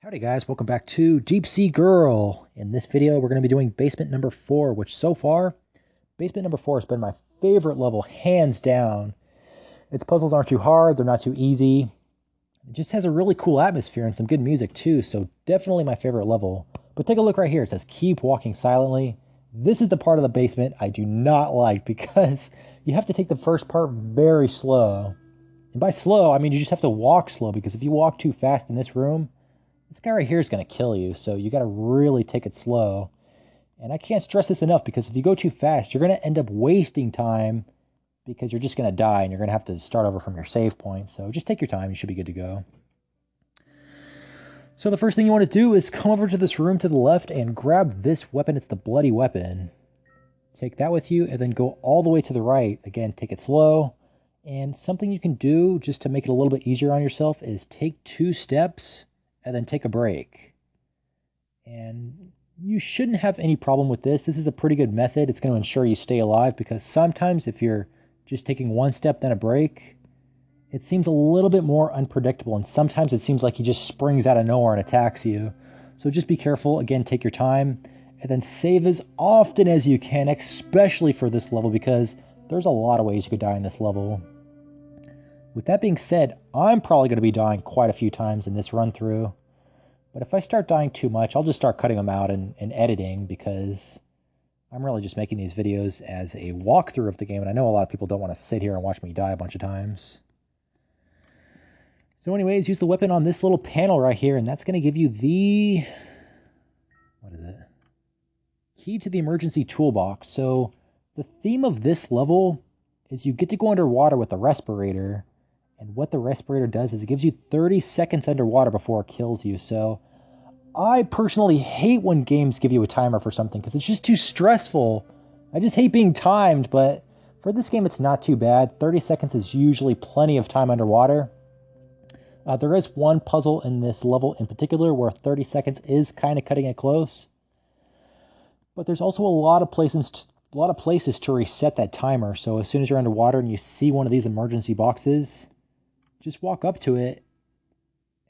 Howdy guys, welcome back to Deep Sea Girl. In this video, we're going to be doing basement number 4, which so far, basement number 4 has been my favorite level, hands down. Its puzzles aren't too hard, they're not too easy. It just has a really cool atmosphere and some good music too, so definitely my favorite level. But take a look right here, it says keep walking silently. This is the part of the basement I do not like because you have to take the first part very slow. And by slow, I mean you just have to walk slow, because if you walk too fast in this room, this guy right here is going to kill you, so you got to really take it slow. And I can't stress this enough, because if you go too fast, you're going to end up wasting time, because you're just going to die and you're going to have to start over from your save point. So just take your time, you should be good to go. So the first thing you want to do is come over to this room to the left and grab this weapon. It's the bloody weapon. Take that with you and then go all the way to the right. Again, take it slow. And something you can do just to make it a little bit easier on yourself is take 2 steps and then take a break. And you shouldn't have any problem with this. This is a pretty good method. It's going to ensure you stay alive, because sometimes if you're just taking 1 step then a break, it seems a little bit more unpredictable, and sometimes it seems like he just springs out of nowhere and attacks you. So just be careful. Again, take your time and then save as often as you can, especially for this level, because there's a lot of ways you could die in this level. With that being said, I'm probably going to be dying quite a few times in this run through. But if I start dying too much, I'll just start cutting them out and editing, because I'm really just making these videos as a walkthrough of the game. And I know a lot of people don't want to sit here and watch me die a bunch of times. So anyways, use the weapon on this little panel right here, and that's going to give you the... what is it? Key to the emergency toolbox. So the theme of this level is you get to go underwater with the respirator. And what the respirator does is it gives you 30 seconds underwater before it kills you. So I personally hate when games give you a timer for something, because it's just too stressful. I just hate being timed, but for this game it's not too bad. 30 seconds is usually plenty of time underwater. There is one puzzle in this level in particular where 30 seconds is kind of cutting it close. But there's also a lot of places to reset that timer. So as soon as you're underwater and you see one of these emergency boxes, just walk up to it,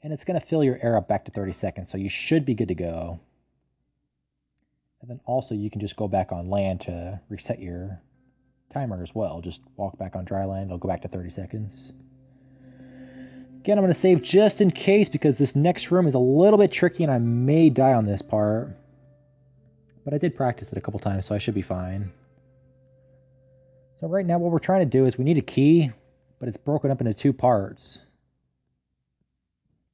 and it's going to fill your air up back to 30 seconds, so you should be good to go. And then also you can just go back on land to reset your timer as well. Just walk back on dry land, it'll go back to 30 seconds. Again, I'm going to save just in case, because this next room is a little bit tricky and I may die on this part. But I did practice it a couple times, so I should be fine. So right now what we're trying to do is we need a key, but it's broken up into 2 parts.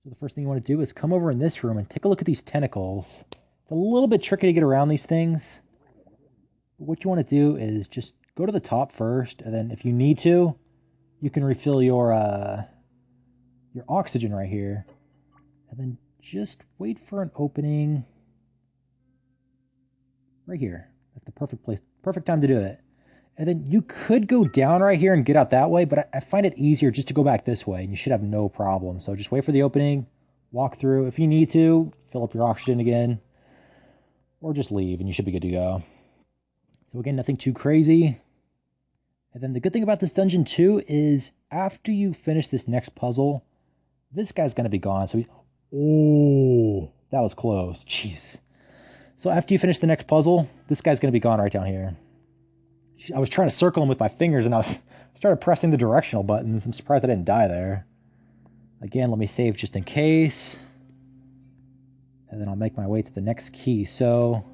So the first thing you want to do is come over in this room and take a look at these tentacles. It's a little bit tricky to get around these things. But what you want to do is just go to the top first, and then if you need to, you can refill your oxygen right here. And then just wait for an opening right here. That's the perfect place, perfect time to do it. And then you could go down right here and get out that way, but I find it easier just to go back this way, and you should have no problem. So just wait for the opening, walk through. If you need to, fill up your oxygen again, or just leave, and you should be good to go. So again, nothing too crazy. And then the good thing about this dungeon too is after you finish this next puzzle, this guy's going to be gone. So oh, that was close. Jeez. So after you finish the next puzzle, this guy's going to be gone right down here. I was trying to circle him with my fingers, and I started pressing the directional buttons. I'm surprised I didn't die there. Again, let me save just in case. And then I'll make my way to the next key. So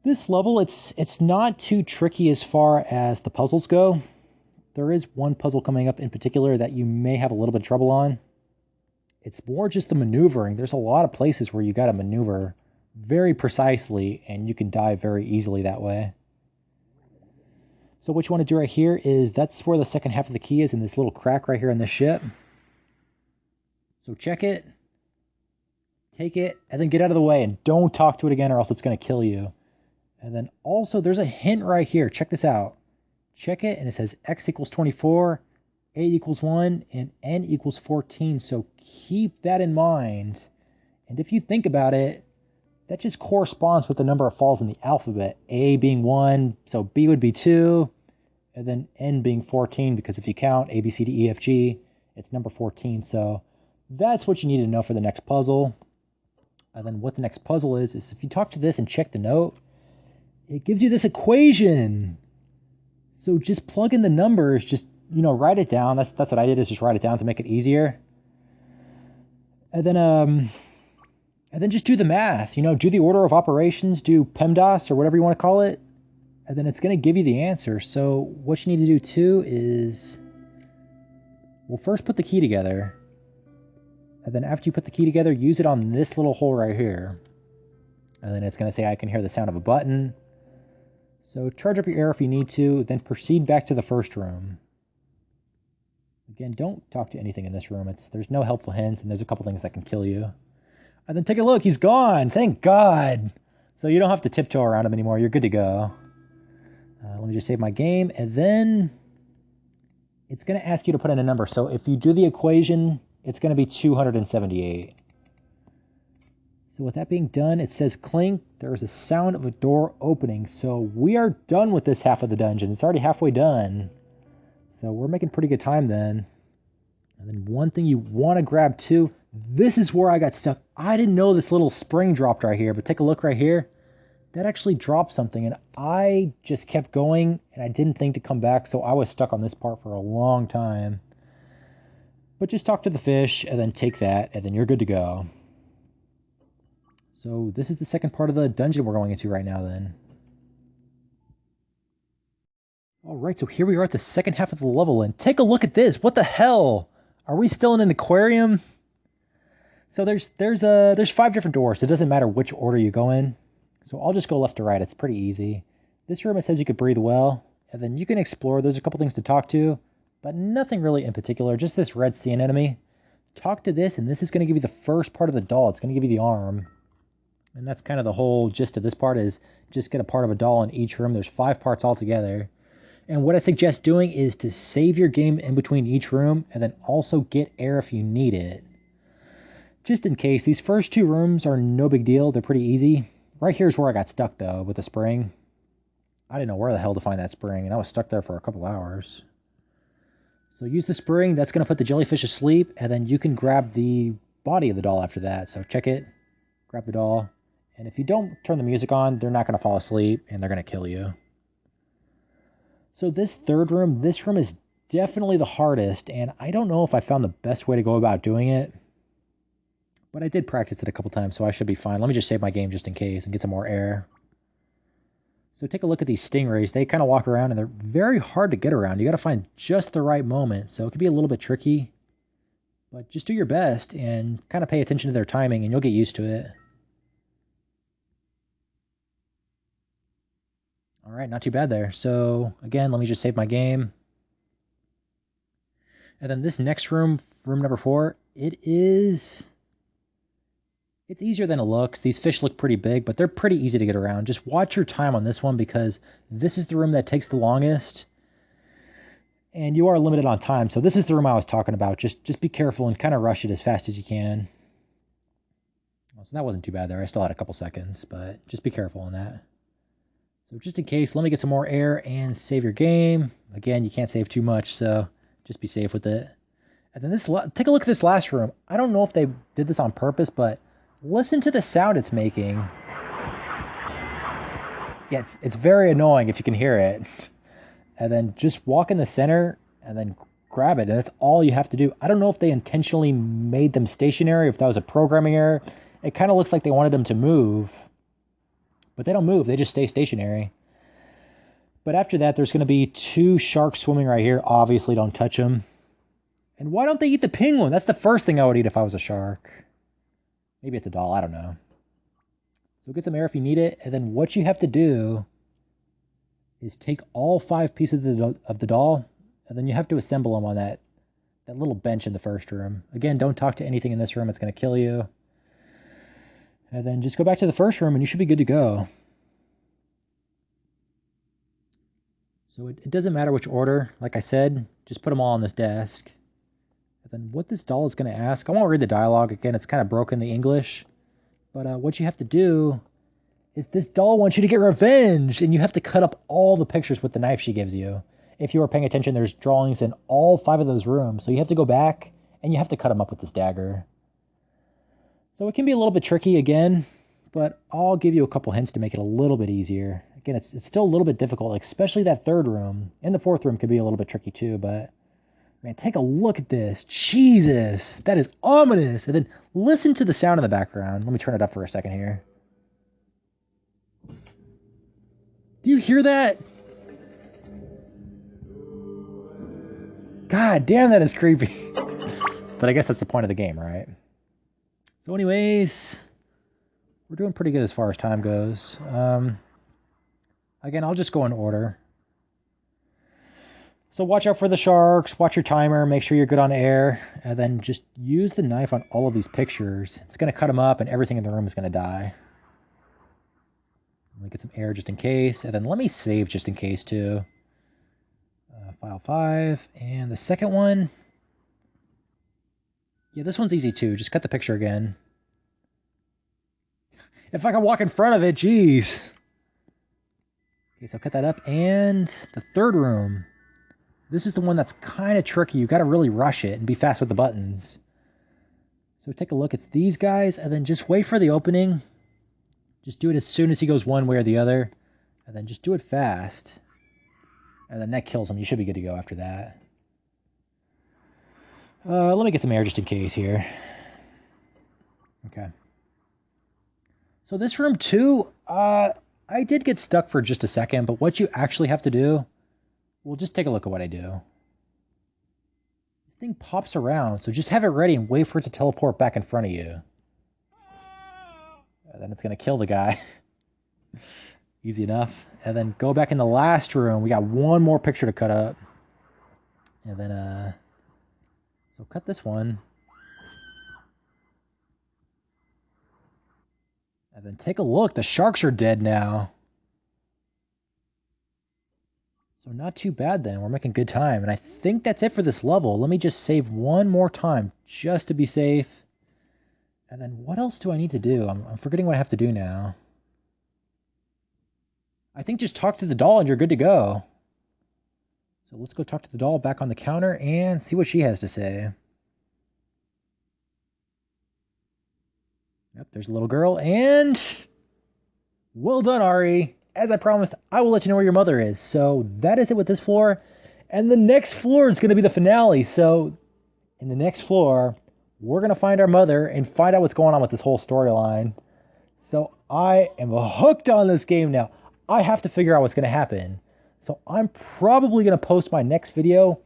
this level, it's not too tricky as far as the puzzles go. There is one puzzle coming up in particular that you may have a little bit of trouble on. It's more just the maneuvering. There's a lot of places where you got to maneuver very precisely, and you can die very easily that way. So what you want to do right here is, that's where the second half of the key is, in this little crack right here in the ship. So check it, take it, and then get out of the way, and don't talk to it again, or else it's going to kill you. And then also there's a hint right here. Check this out. Check it, and it says x equals 24, 8 equals 1, and n equals 14. So keep that in mind. And if you think about it, that just corresponds with the number of falls in the alphabet. A being 1, so B would be 2, and then N being 14, because if you count A, B, C, D, E, F, G, it's number 14. So that's what you need to know for the next puzzle. And then what the next puzzle is if you talk to this and check the note, it gives you this equation. So just plug in the numbers, just, write it down. That's what I did, is just write it down to make it easier. And then just do the math, do the order of operations, do PEMDAS or whatever you want to call it. And then it's going to give you the answer. So what you need to do too is, well, first put the key together. And then after you put the key together, use it on this little hole right here. And then it's going to say, I can hear the sound of a button. So charge up your air if you need to, then proceed back to the first room. Again, don't talk to anything in this room. There's no helpful hints, and there's a couple things that can kill you. And then take a look, he's gone, thank God. So you don't have to tiptoe around him anymore, you're good to go. Let me just save my game, and then it's going to ask you to put in a number. So if you do the equation, it's going to be 278. So with that being done, it says clink. There's a sound of a door opening. So we are done with this half of the dungeon. It's already halfway done. So we're making pretty good time then. And then one thing you want to grab too, this is where I got stuck. I didn't know this little spring dropped right here, but take a look right here. That actually dropped something, and I just kept going, and I didn't think to come back, so I was stuck on this part for a long time. But just talk to the fish, and then take that, and then you're good to go. So this is the second part of the dungeon we're going into right now then. Alright, so here we are at the second half of the level, and take a look at this! What the hell? Are we still in an aquarium? So there's 5 different doors. It doesn't matter which order you go in. So I'll just go left to right. It's pretty easy. This room, it says you could breathe well, and then you can explore. There's a couple things to talk to, but nothing really in particular. Just this red sea anemone. Talk to this, and this is going to give you the first part of the doll. It's going to give you the arm. And that's kind of the whole gist of this part, is just get a part of a doll in each room. There's 5 parts altogether. And what I suggest doing is to save your game in between each room, and then also get air if you need it. Just in case, these first 2 rooms are no big deal. They're pretty easy. Right here's where I got stuck, though, with the spring. I didn't know where the hell to find that spring, and I was stuck there for a couple hours. So use the spring. That's going to put the jellyfish asleep, and then you can grab the body of the doll after that. So check it, grab the doll, and if you don't turn the music on, they're not going to fall asleep, and they're going to kill you. So this third room, this room is definitely the hardest, and I don't know if I found the best way to go about doing it. But I did practice it a couple times, so I should be fine. Let me just save my game just in case and get some more air. So take a look at these stingrays. They kind of walk around, and they're very hard to get around. You got to find just the right moment, so it can be a little bit tricky. But just do your best and kind of pay attention to their timing, and you'll get used to it. All right, not too bad there. So again, let me just save my game. And then this next room, room number 4, it's easier than it looks. These fish look pretty big, but they're pretty easy to get around. Just watch your time on this one, because this is the room that takes the longest. And you are limited on time. So this is the room I was talking about. Just be careful and kind of rush it as fast as you can. Well, so that wasn't too bad there. I still had a couple seconds, but just be careful on that. So just in case, let me get some more air and save your game. Again, you can't save too much, so just be safe with it. And then take a look at this last room. I don't know if they did this on purpose, but listen to the sound it's making. Yeah, it's very annoying if you can hear it. And then just walk in the center and then grab it, and that's all you have to do. I don't know if they intentionally made them stationary, if that was a programming error. It kind of looks like they wanted them to move, but they don't move. They just stay stationary. But after that, there's going to be 2 sharks swimming right here. Obviously, don't touch them. And why don't they eat the penguin? That's the first thing I would eat if I was a shark. Maybe it's a doll, I don't know. So get some air if you need it, and then what you have to do is take all 5 pieces of the doll, and then you have to assemble them on that little bench in the first room. Again, don't talk to anything in this room, it's going to kill you. And then just go back to the first room, and you should be good to go. So it doesn't matter which order. Like I said, just put them all on this desk. And then what this doll is going to ask, I won't read the dialogue. Again, it's kind of broken, the English. But what you have to do is this doll wants you to get revenge, and you have to cut up all the pictures with the knife she gives you. If you were paying attention, there's drawings in all 5 of those rooms. So you have to go back And you have to cut them up with this dagger. So it can be a little bit tricky again, but I'll give you a couple hints to make it a little bit easier. Again, it's still a little bit difficult, especially that third room. And the fourth room could be a little bit tricky too, but man, take a look at this. Jesus, that is ominous. And then listen to the sound in the background. Let me turn it up for a second here. Do you hear that? God damn, that is creepy. But I guess that's the point of the game, right? So anyways, we're doing pretty good as far as time goes. Again, I'll just go in order. So watch out for the sharks, watch your timer, make sure you're good on air, and then just use the knife on all of these pictures. It's going to cut them up and everything in the room is going to die. Let me get some air just in case, and then let me save just in case too. File 5, and the second one, yeah, this one's easy too. Just cut the picture again. If I can walk in front of it, geez. Okay, so cut that up, and the third room. This is the one that's kind of tricky. You got to really rush it and be fast with the buttons. So take a look. It's these guys, and then just wait for the opening. Just do it as soon as he goes one way or the other, and then just do it fast. And then that kills him. You should be good to go after that. Let me get some air just in case here. Okay. So this room too, I did get stuck for just a second, but what you actually have to do, well, just take a look at what I do. This thing pops around, so just have it ready and wait for it to teleport back in front of you. And then it's going to kill the guy. Easy enough. And then go back in the last room. We got one more picture to cut up. And then, so cut this one. And then take a look. The sharks are dead now. So not too bad then. We're making good time. And I think that's it for this level. Let me just save one more time just to be safe. And then what else do I need to do? I'm forgetting what I have to do now. I think just talk to the doll and you're good to go. So let's go talk to the doll back on the counter and see what she has to say. Yep, there's a little girl, and well done, Ari. As I promised, I will let you know where your mother is. So that is it with this floor. And the next floor is going to be the finale. So in the next floor, we're going to find our mother and find out what's going on with this whole storyline. So I am hooked on this game now. I have to figure out what's going to happen. So I'm probably going to post my next video,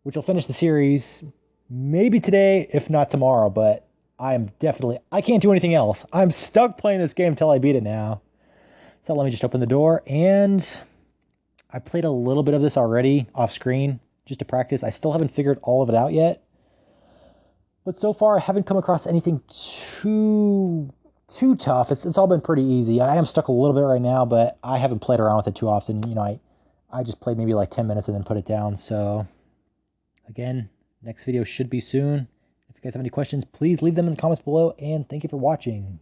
which will finish the series maybe today, if not tomorrow. But I can't do anything else. I'm stuck playing this game until I beat it now. So let me just open the door. And I played a little bit of this already off screen just to practice. I still haven't figured all of it out yet. But so far, I haven't come across anything too tough. It's all been pretty easy. I am stuck a little bit right now, but I haven't played around with it too often. You know, I just played maybe like 10 minutes and then put it down. So again, next video should be soon. If you guys have any questions, please leave them in the comments below, and thank you for watching.